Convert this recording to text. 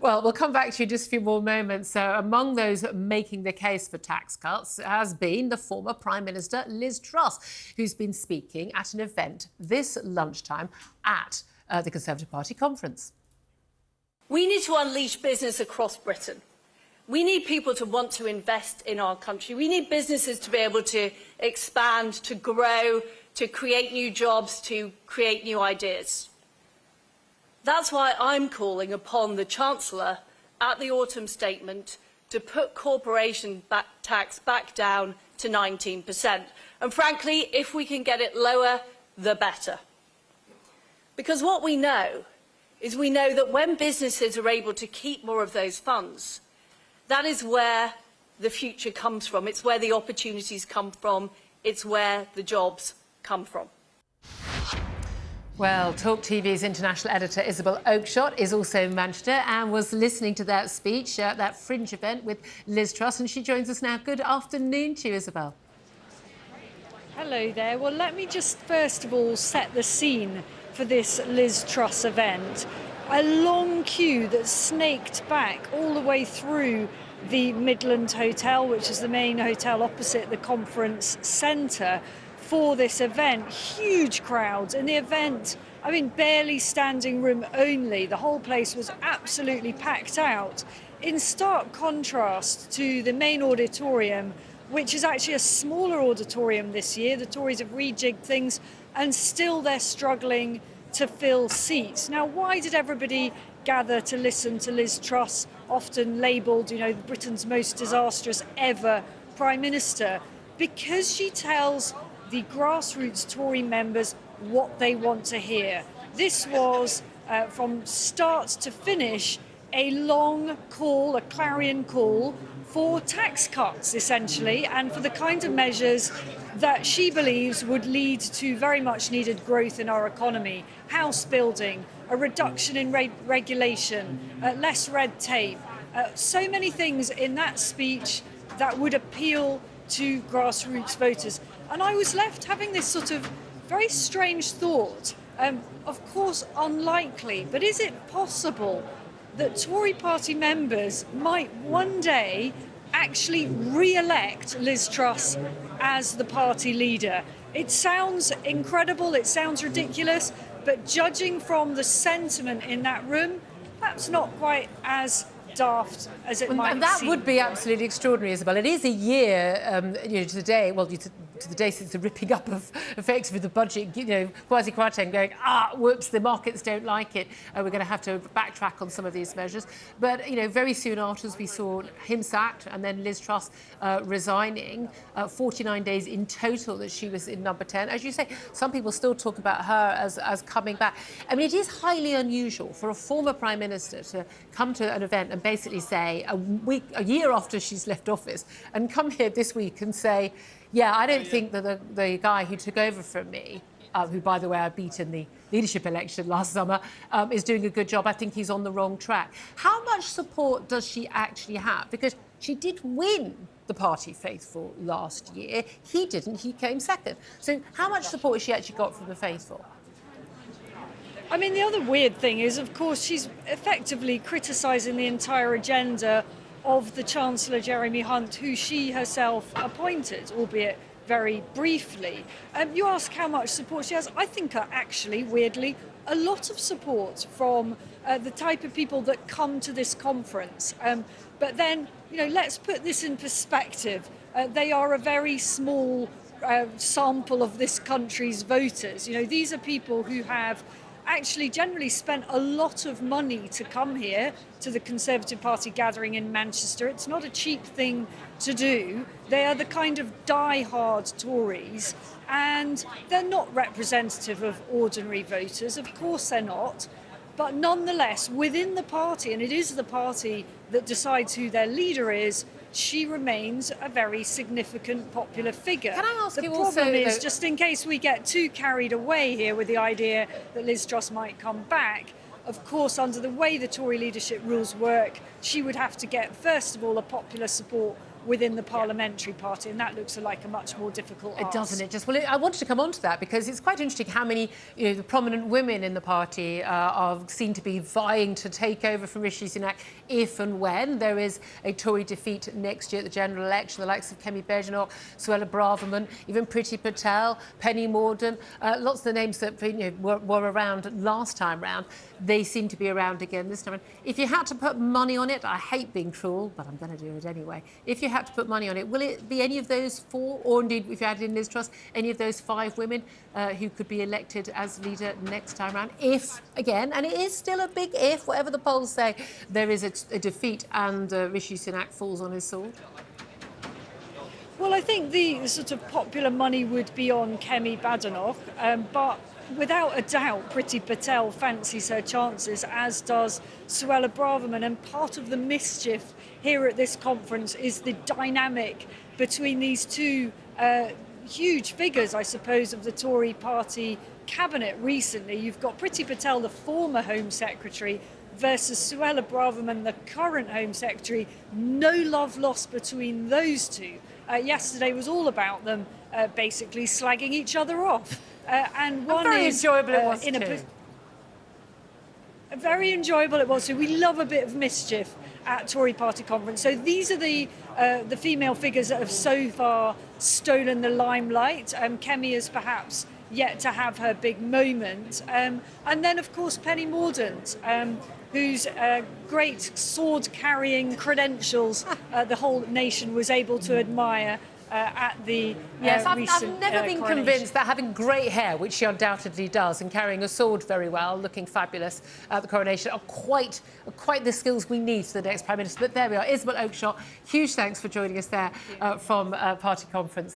Well, we'll come back to you in just a few more moments. So among those making the case for tax cuts has been the former Prime Minister Liz Truss, who's been speaking at an event this lunchtime at the Conservative Party conference. We need to unleash business across Britain. We need people to want to invest in our country. We need businesses to be able to expand, to grow, to create new jobs, to create new ideas. That's why I'm calling upon the Chancellor at the autumn statement to put corporation tax back down to 19%. And frankly, if we can get it lower, the better. Because what we know is we know that when businesses are able to keep more of those funds, that is where the future comes from. It's where the opportunities come from. It's where the jobs come from. Well, TalkTV's international editor Isabel Oakeshott is also in Manchester and was listening to that speech at that Fringe event with Liz Truss, and she joins us now. Good afternoon to you, Isabel. Hello there. Well, let me just first of all set the scene for this Liz Truss event. A long queue that snaked back all the way through the Midland Hotel, which is the main hotel opposite the conference centre, for this event. Huge crowds, and the event, I mean, barely standing room only. The whole place was absolutely packed out, in stark contrast to the main auditorium, which is actually a smaller auditorium this year. The Tories have rejigged things, and still they're struggling to fill seats. Now, why did everybody gather to listen to Liz Truss, often labelled, you know, Britain's most disastrous ever Prime Minister? Because she tells the grassroots Tory members what they want to hear. This was, from start to finish, a long call, a clarion call for tax cuts, essentially, and for the kind of measures that she believes would lead to very much needed growth in our economy. House building, a reduction in regulation, less red tape. So many things in that speech that would appeal to grassroots voters. And I was left having this sort of very strange thought. Of course, unlikely, but is it possible that Tory Party members might one day actually re-elect Liz Truss as the party leader? It sounds incredible, it sounds ridiculous, but judging from the sentiment in that room, perhaps not quite as daft as it might seem. That would be absolutely extraordinary, Isabel. It is a year, to the day, well, to the day since the ripping up of effectively the budget, Kwasi Kwarteng going, whoops, the markets don't like it. We're going to have to backtrack on some of these measures. But, very soon afterwards, we saw him sacked and then Liz Truss resigning. 49 days in total that she was in number 10. As you say, some people still talk about her as coming back. I mean, it is highly unusual for a former Prime Minister to come to an event and basically say a year after she's left office and come here this week and say, yeah, I don't think that the guy who took over from me, who, by the way, I beat in the leadership election last summer, is doing a good job. I think he's on the wrong track. How much support does she actually have? Because she did win the party faithful last year. He didn't. He came second. So how much support has she actually got from the faithful? I mean, the other weird thing is, of course, she's effectively criticising the entire agenda of the Chancellor, Jeremy Hunt, who she herself appointed, albeit very briefly. You ask how much support she has. I think actually, weirdly, a lot of support from the type of people that come to this conference. But then, let's put this in perspective. They are a very small sample of this country's voters. These are people who have actually generally spent a lot of money to come here to the Conservative Party gathering in Manchester. It's not a cheap thing to do. They are the kind of die-hard Tories, and they're not representative of ordinary voters. Of course they're not. But nonetheless, within the party, and it is the party that decides who their leader is, she remains a very significant popular figure. Can I ask you also... The problem is, just in case we get too carried away here with the idea that Liz Truss might come back, of course, under the way the Tory leadership rules work, she would have to get, first of all, a popular support within the parliamentary party, and that looks like a much more difficult ask. Doesn't it? Just well, I wanted to come on to that because it's quite interesting how many the prominent women in the party seem to be vying to take over from Rishi Sunak if and when there is a Tory defeat next year at the general election. The likes of Kemi Badenoch, Suella Braverman, even Priti Patel, Penny Mordaunt, lots of the names that were around last time round. They seem to be around again this time. If you had to put money on it, I hate being cruel, but I'm going to do it anyway. If you had to put money on it, will it be any of those 4, or indeed, if you added in Liz Truss, any of those 5 women who could be elected as leader next time round? If, again, and it is still a big if, whatever the polls say, there is a defeat and Rishi Sunak falls on his sword? Well, I think the sort of popular money would be on Kemi Badenoch, but without a doubt, Priti Patel fancies her chances, as does Suella Braverman. And part of the mischief here at this conference is the dynamic between these two huge figures, I suppose, of the Tory Party cabinet recently. You've got Priti Patel, the former Home Secretary, versus Suella Braverman, the current Home Secretary. No love lost between those two. Yesterday was all about them basically slagging each other off. And one very is enjoyable it was too. Very enjoyable it was too. We love a bit of mischief at Tory Party conference. So these are the female figures that have so far stolen the limelight. Kemi is perhaps yet to have her big moment. And then, of course, Penny Mordaunt, whose great sword-carrying credentials the whole nation was able to admire at the recent I've never been coronation. convinced that having grey hair, which she undoubtedly does, and carrying a sword very well, looking fabulous at the coronation, are quite the skills we need for the next Prime Minister. But there we are. Isabel, Oakeshott, huge thanks for joining us there from Party Conference.